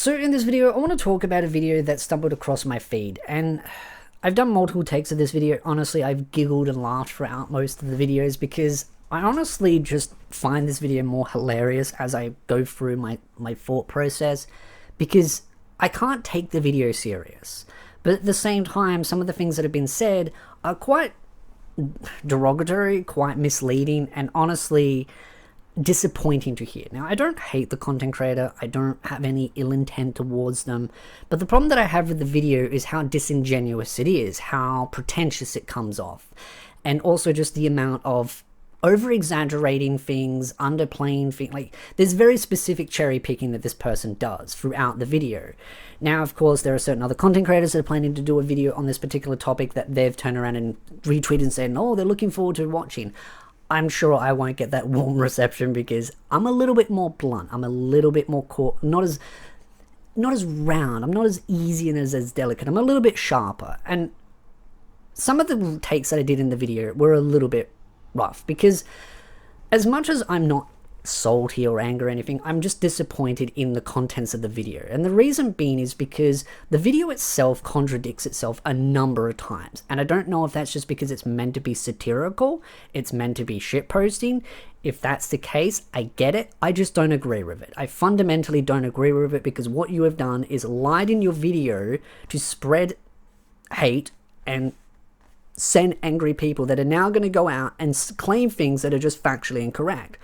So in this video, I want to talk about a video that stumbled across my feed, and I've done multiple takes of this video. Honestly, I've giggled and laughed throughout most of the videos because I honestly just find this video more hilarious as I go through my thought process, because I can't take the video serious. But at the same time, some of the things that have been said are quite derogatory, quite misleading, and honestly disappointing to hear. Now, I don't hate the content creator, I don't have any ill intent towards them, but the problem that I have with the video is how disingenuous it is, how pretentious it comes off, and also just the amount of over-exaggerating things, underplaying things. Like, there's very specific cherry picking that this person does throughout the video. Now, of course, there are certain other content creators that are planning to do a video on this particular topic that they've turned around and retweeted and said, oh, they're looking forward to watching. I'm sure I won't get that warm reception because I'm a little bit more blunt. I'm a little bit more not as round. I'm not as easy and as delicate. I'm a little bit sharper. And some of the takes that I did in the video were a little bit rough because as much as I'm not salty or angry or anything, I'm just disappointed in the contents of the video. And the reason being is because the video itself contradicts itself a number of times. And I don't know if that's just because it's meant to be satirical, it's meant to be shitposting. If that's the case, I get it. I just don't agree with it. I fundamentally don't agree with it because what you have done is lied in your video to spread hate and send angry people that are now going to go out and claim things that are just factually incorrect.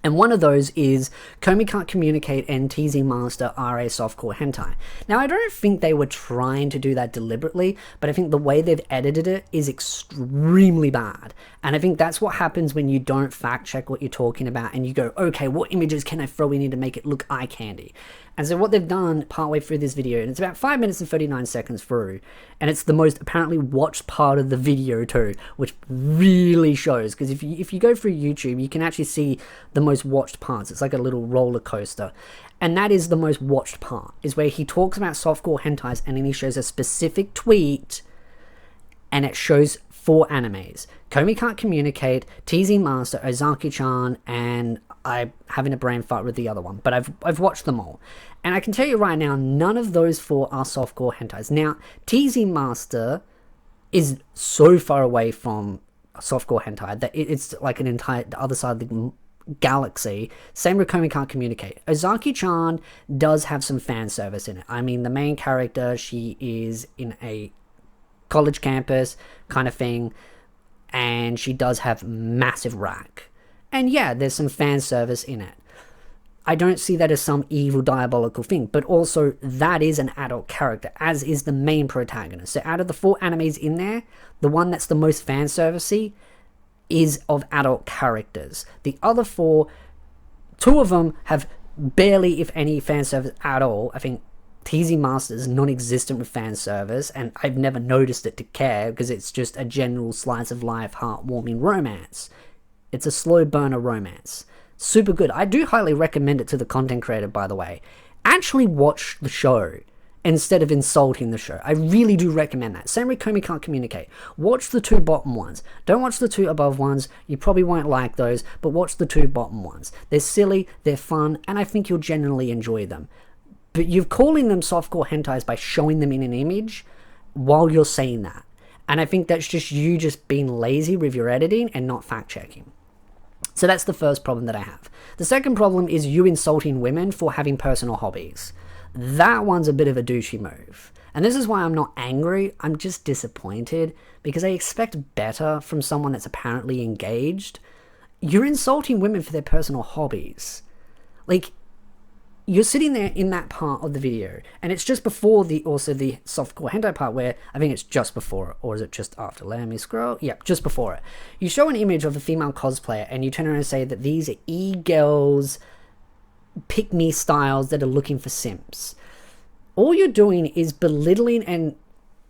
And one of those is Komi Can't Communicate and TZ Master are a softcore hentai. Now, I don't think they were trying to do that deliberately, but I think the way they've edited it is extremely bad. And I think that's what happens when you don't fact check what you're talking about and you go, okay, what images can I throw in here to make it look eye candy? And so what they've done partway through this video, and it's about 5 minutes and 39 seconds through, and it's the most apparently watched part of the video too, which really shows, because if you go through YouTube, you can actually see the most watched parts. It's like a little roller coaster. And that is the most watched part, is where he talks about softcore hentais and then he shows a specific tweet and it shows 4 animes. Komi Can't Communicate, TZ Master, Ozaki-chan, and I'm having a brain fart with the other one, but I've watched them all. And I can tell you right now, none of those 4 are softcore hentais. Now, TZ Master is so far away from softcore hentai that it's like an entire the other side of the galaxy. Same with Komi Can't Communicate. Ozaki-chan does have some fan service in it. I mean, the main character, she is in a college campus kind of thing, and she does have massive rack. And yeah, there's some fan service in it. I don't see that as some evil diabolical thing, but also that is an adult character, as is the main protagonist. So out of the 4 animes in there, the one that's the most fan servicey is of adult characters. The other 4, 2 of them have barely, if any, fan service at all. I think TZ Master is non-existent with fan service, and I've never noticed it to care because it's just a general slice of life, heartwarming romance. It's a slow burner romance. Super good. I do highly recommend it to the content creator, by the way. Actually watch the show instead of insulting the show. I really do recommend that. Same with Komi Can't Communicate. Watch the 2 bottom ones. Don't watch the 2 above ones. You probably won't like those, but watch the 2 bottom ones. They're silly, they're fun, and I think you'll genuinely enjoy them. But you're calling them softcore hentais by showing them in an image while you're saying that. And I think that's just you just being lazy with your editing and not fact-checking. So that's the first problem that I have. The second problem is you insulting women for having personal hobbies. That one's a bit of a douchey move. And this is why I'm not angry, I'm just disappointed, because I expect better from someone that's apparently engaged. You're insulting women for their personal hobbies. Like, you're sitting there in that part of the video, and it's just before the softcore hentai part, where I think it's just before it, or is it just after? Let me scroll. Yep, just before it. You show an image of a female cosplayer, and you turn around and say that these are e-girls, pick-me styles that are looking for simps. All you're doing is belittling and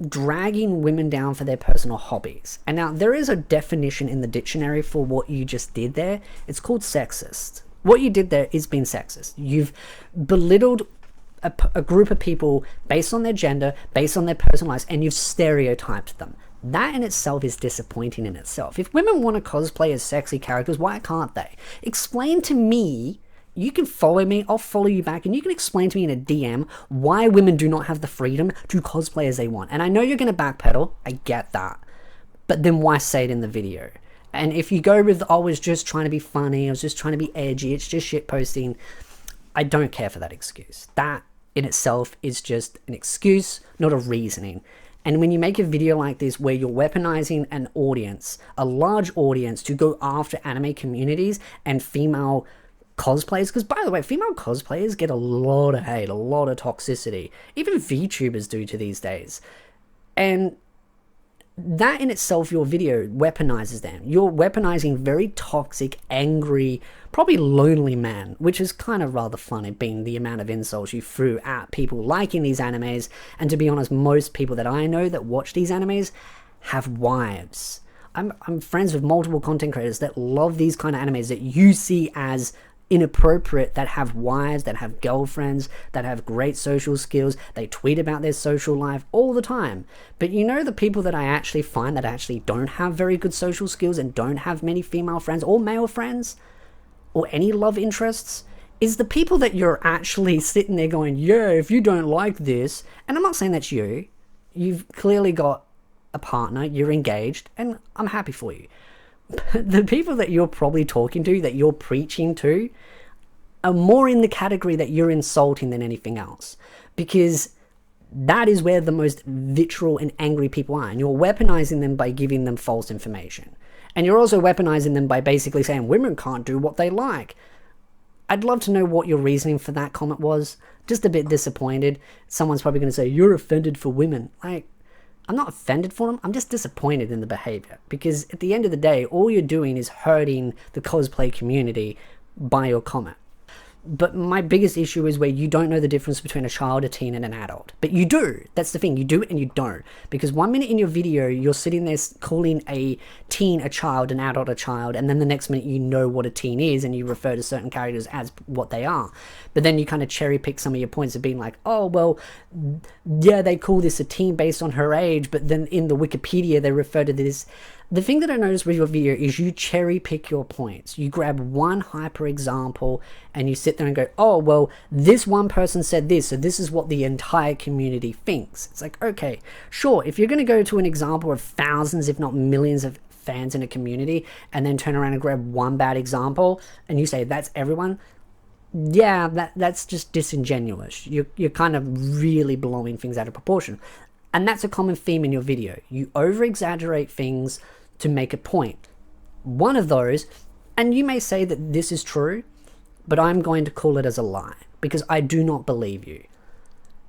dragging women down for their personal hobbies. And now, there is a definition in the dictionary for what you just did there. It's called sexist. What you did there is being sexist. You've belittled a group of people based on their gender, based on their personal lives, and you've stereotyped them. That in itself is disappointing in itself. If women want to cosplay as sexy characters, why can't they? Explain to me you can follow me, I'll follow you back, and you can explain to me in a DM why women do not have the freedom to cosplay as they want. And I know you're going to backpedal, I get that, but then why say it in the video? And if you go with, I was just trying to be funny, I was just trying to be edgy, it's just shit posting, I don't care for that excuse. That in itself is just an excuse, not a reasoning. And when you make a video like this where you're weaponizing an audience, a large audience, to go after anime communities and female cosplayers, because by the way, female cosplayers get a lot of hate, a lot of toxicity. Even VTubers do to these days. And that in itself, your video weaponizes them. You're weaponizing very toxic, angry, probably lonely man, which is kind of rather funny, being the amount of insults you threw at people liking these animes. And to be honest, most people that I know that watch these animes have wives. I'm friends with multiple content creators that love these kind of animes that you see as inappropriate, that have wives, that have girlfriends, that have great social skills, they tweet about their social life all the time. But you know, the people that I actually find that actually don't have very good social skills and don't have many female friends or male friends or any love interests is the people that you're actually sitting there going, yeah, if you don't like this, and I'm not saying that's you, you've clearly got a partner, you're engaged, and I'm happy for you. The people that you're probably talking to, that you're preaching to, are more in the category that you're insulting than anything else, because that is where the most vitriol and angry people are, and you're weaponizing them by giving them false information. And you're also weaponizing them by basically saying women can't do what they like. I'd love to know what your reasoning for that comment was. Just a bit disappointed. Someone's probably going to say, you're offended for women. Like, I'm not offended for them, I'm just disappointed in the behavior, because at the end of the day, all you're doing is hurting the cosplay community by your comment. But my biggest issue is where you don't know the difference between a child, a teen, and an adult. But you do. That's the thing. You do it and you don't. Because 1 minute in your video, you're sitting there calling a teen a child, an adult a child, and then the next minute you know what a teen is and you refer to certain characters as what they are. But then you kind of cherry pick some of your points of being like, oh, well, yeah, they call this a teen based on her age, but then in the Wikipedia they refer to this. The thing that I noticed with your video is you cherry pick your points. You grab one hyper example and you sit there and go, oh, well, this one person said this, so this is what the entire community thinks. It's like, okay, sure, if you're going to go to an example of thousands, if not millions of fans in a community, and then turn around and grab one bad example and you say that's everyone, yeah, that's just disingenuous. You're kind of really blowing things out of proportion. And that's a common theme in your video. You over-exaggerate things to make a point. One of those, and you may say that this is true, but I'm going to call it as a lie, because I do not believe you.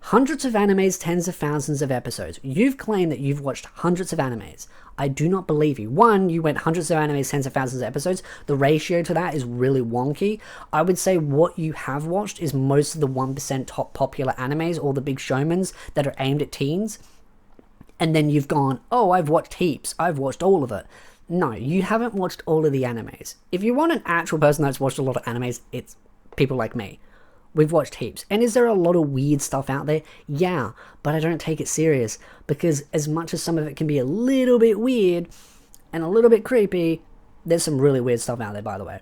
Hundreds of animes, tens of thousands of episodes. You've claimed that you've watched hundreds of animes. I do not believe you. One, you went hundreds of animes, tens of thousands of episodes. The ratio to that is really wonky. I would say what you have watched is most of the 1% top popular animes, or the big showmans that are aimed at teens. And then you've gone, oh, I've watched heaps. I've watched all of it. No, you haven't watched all of the animes. If you want an actual person that's watched a lot of animes, it's people like me. We've watched heaps. And is there a lot of weird stuff out there? Yeah, but I don't take it serious, because as much as some of it can be a little bit weird and a little bit creepy, there's some really weird stuff out there, by the way,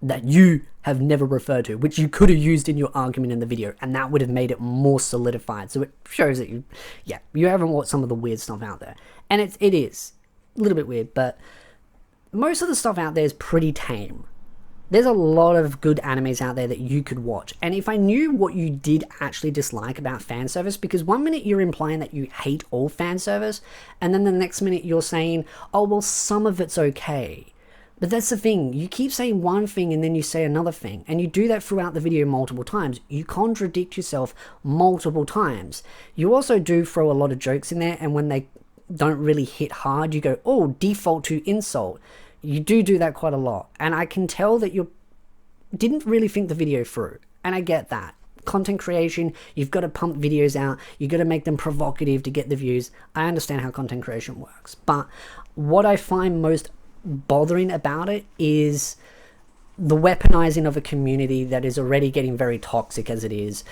that you have never referred to, which you could have used in your argument in the video, and that would have made it more solidified. So it shows that you haven't watched some of the weird stuff out there. And it is a little bit weird, but most of the stuff out there is pretty tame. There's a lot of good animes out there that you could watch. And if I knew what you did actually dislike about fan service, because 1 minute you're implying that you hate all fan service, and then the next minute you're saying, oh, well, some of it's okay. But that's the thing, you keep saying one thing and then you say another thing, and you do that throughout the video multiple times. You contradict yourself multiple times. You also do throw a lot of jokes in there, and when they don't really hit hard, you go, oh, default to insult. You do that quite a lot, and I can tell that you didn't really think the video through, and I get that. Content creation, you've got to pump videos out, you've got to make them provocative to get the views. I understand how content creation works, but what I find most bothering about it is the weaponizing of a community that is already getting very toxic as it is,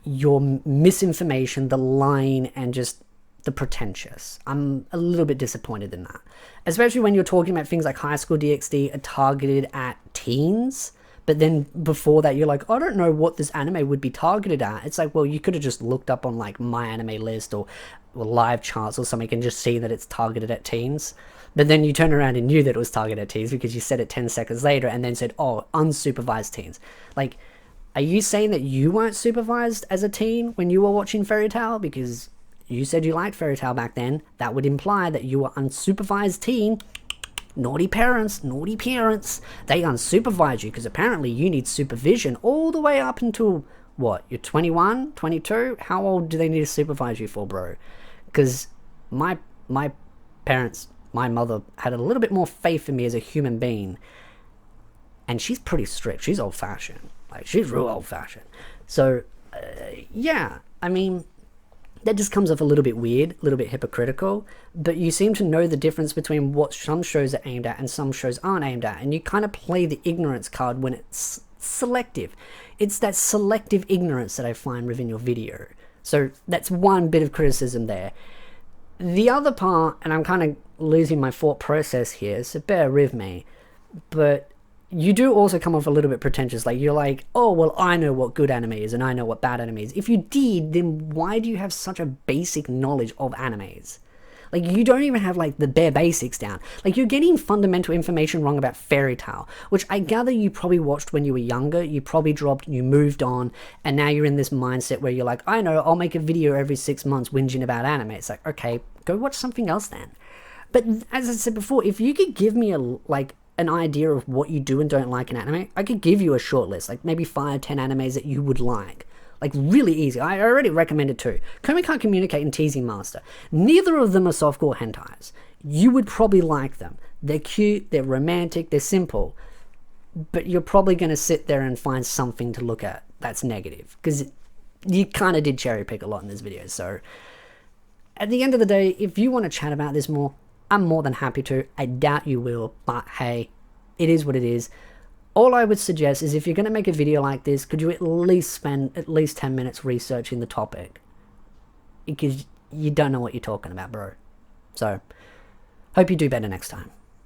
your misinformation, the lying, and just the pretentious. I'm a little bit disappointed in that, especially when you're talking about things like High School DxD are targeted at teens, But then before that, you're like, I don't know what this anime would be targeted at. It's like, well, you could have just looked up on like My Anime List or live charts or something and just see that it's targeted at teens. But then you turned around and knew that it was targeted at teens because you said it 10 seconds later and then said, oh, unsupervised teens. Like, are you saying that you weren't supervised as a teen when you were watching Fairy Tail? Because you said you liked Fairy Tail back then. That would imply that you were unsupervised teen. Naughty parents, they unsupervise you because apparently you need supervision all the way up until, what, you're 21, 22? How old do they need to supervise you for, bro? Because my parents, my mother had a little bit more faith in me as a human being, and she's pretty strict. She's old-fashioned. Like, she's real old-fashioned. So, yeah, I mean, that just comes off a little bit weird, a little bit hypocritical, but you seem to know the difference between what some shows are aimed at and some shows aren't aimed at, and you kind of play the ignorance card when it's selective. It's that selective ignorance that I find within your video. So that's one bit of criticism there. The other part, and I'm kind of losing my thought process here, so bear with me, but you do also come off a little bit pretentious. Like, you're like, oh, well, I know what good anime is and I know what bad anime is. If you did, then why do you have such a basic knowledge of animes? Like, you don't even have, like, the bare basics down. Like, you're getting fundamental information wrong about Fairy Tail, which I gather you probably watched when you were younger. You probably dropped, you moved on, and now you're in this mindset where you're like, I know, I'll make a video every 6 months whinging about anime. It's like, okay, go watch something else then. But as I said before, if you could give me an idea of what you do and don't like in anime, I could give you a short list, like maybe 5, 10 animes that you would like. Like, really easy. I already recommended 2. Komi Can't Communicate and Teasing Master. Neither of them are softcore hentais. You would probably like them. They're cute, they're romantic, they're simple. But you're probably going to sit there and find something to look at that's negative. Because you kind of did cherry pick a lot in this video. So, at the end of the day, if you want to chat about this more, I'm more than happy to. I doubt you will, but hey, it is what it is. All I would suggest is if you're going to make a video like this, could you at least spend at least 10 minutes researching the topic? Because you don't know what you're talking about, bro. So, hope you do better next time.